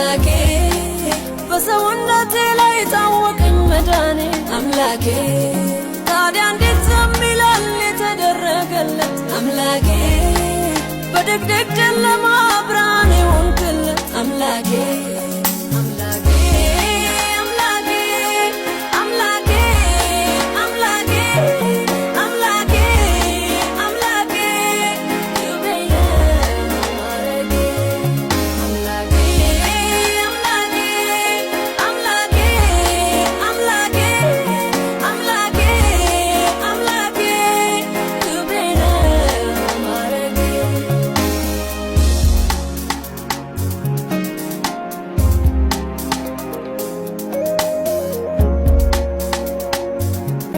አምላኬ በሰውነቴ ላይ ታወቀኝ መዳኔ አምላኬ ታዲያ እንዴት ዝም ይላል የተደረገለት አምላኬ በድቅድቅ ጨለማ ብርሃን የሆንክለት አምላኬ